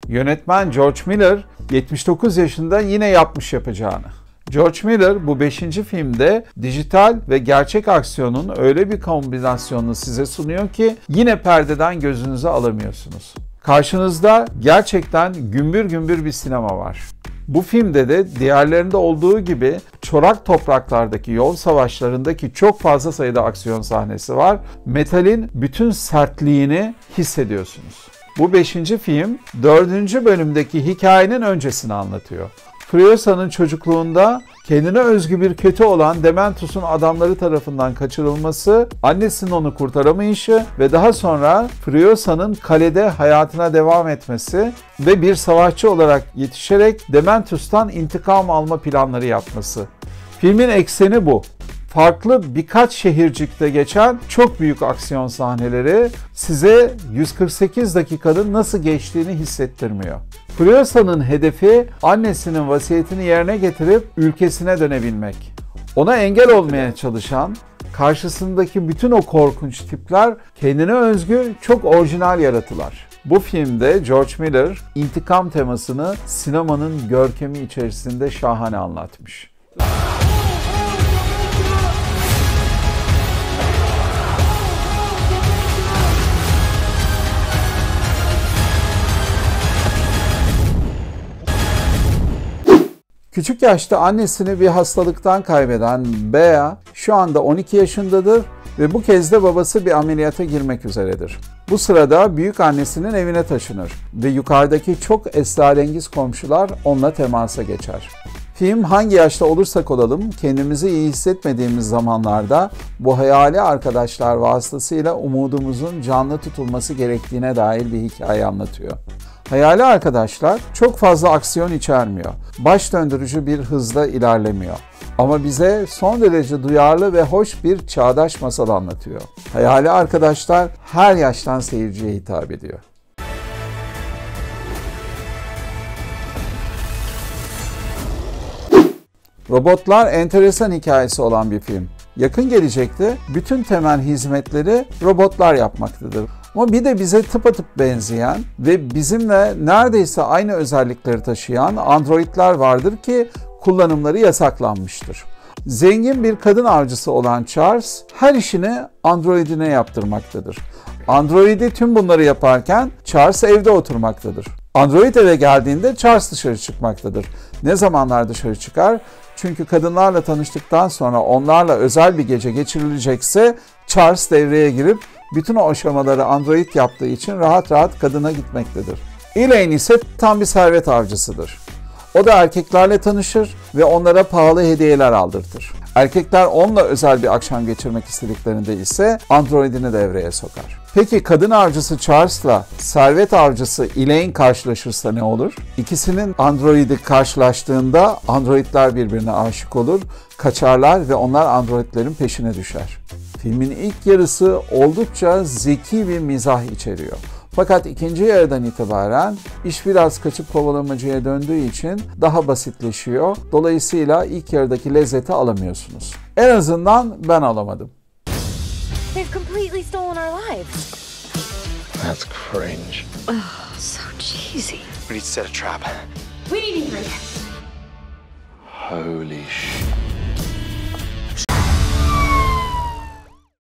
Yönetmen George Miller 79 yaşında yine yapmış yapacağını. George Miller bu 5. filmde dijital ve gerçek aksiyonun öyle bir kombinasyonunu size sunuyor ki yine perdeden gözünüzü alamıyorsunuz. Karşınızda gerçekten gümbür gümbür bir sinema var. Bu filmde de diğerlerinde olduğu gibi çorak topraklardaki yol savaşlarındaki çok fazla sayıda aksiyon sahnesi var. Metalin bütün sertliğini hissediyorsunuz. Bu 5. film 4. bölümdeki hikayenin öncesini anlatıyor. Furiosa'nın çocukluğunda kendine özgü bir kötü olan Dementus'un adamları tarafından kaçırılması, annesinin onu kurtaramayışı ve daha sonra Furiosa'nın kalede hayatına devam etmesi ve bir savaşçı olarak yetişerek Dementus'tan intikam alma planları yapması. Filmin ekseni bu. Farklı birkaç şehircikte geçen çok büyük aksiyon sahneleri size 148 dakikanın nasıl geçtiğini hissettirmiyor. Furiosa'nın hedefi annesinin vasiyetini yerine getirip ülkesine dönebilmek. Ona engel olmaya çalışan, karşısındaki bütün o korkunç tipler kendine özgü çok orijinal yaratılar. Bu filmde George Miller intikam temasını sinemanın görkemi içerisinde şahane anlatmış. Küçük yaşta annesini bir hastalıktan kaybeden Bea şu anda 12 yaşındadır ve bu kez de babası bir ameliyata girmek üzeredir. Bu sırada büyük annesinin evine taşınır ve yukarıdaki çok esrarengiz komşular onunla temasa geçer. Film hangi yaşta olursak olalım kendimizi iyi hissetmediğimiz zamanlarda bu hayali arkadaşlar vasıtasıyla umudumuzun canlı tutulması gerektiğine dair bir hikaye anlatıyor. Hayali arkadaşlar çok fazla aksiyon içermiyor. Baş döndürücü bir hızla ilerlemiyor. Ama bize son derece duyarlı ve hoş bir çağdaş masal anlatıyor. Hayali arkadaşlar her yaştan seyirciye hitap ediyor. Robotlar enteresan hikayesi olan bir film. Yakın gelecekte bütün temel hizmetleri robotlar yapmaktadır. Ama bir de bize tıpatıp benzeyen ve bizimle neredeyse aynı özellikleri taşıyan androidler vardır ki kullanımları yasaklanmıştır. Zengin bir kadın avcısı olan Charles her işini androidine yaptırmaktadır. Androidi tüm bunları yaparken Charles evde oturmaktadır. Android eve geldiğinde Charles dışarı çıkmaktadır. Ne zamanlar dışarı çıkar? Çünkü kadınlarla tanıştıktan sonra onlarla özel bir gece geçirilecekse Charles devreye girip bütün o aşamaları android yaptığı için rahat rahat kadına gitmektedir. Elaine ise tam bir servet avcısıdır. O da erkeklerle tanışır ve onlara pahalı hediyeler aldırtır. Erkekler onunla özel bir akşam geçirmek istediklerinde ise androidini devreye sokar. Peki kadın avcısı Charles'la servet avcısı Elaine karşılaşırsa ne olur? İkisinin androidi karşılaştığında androidler birbirine aşık olur, kaçarlar ve onlar androidlerin peşine düşer. Filmin ilk yarısı oldukça zeki bir mizah içeriyor. Fakat ikinci yarıdan itibaren iş biraz kaçıp kovalamacaya döndüğü için daha basitleşiyor. Dolayısıyla ilk yarıdaki lezzeti alamıyorsunuz. En azından ben alamadım. They've completely stolen our lives. That's cringe. Oh, so cheesy. We need to set a trap. We need to hurry. Holy shit.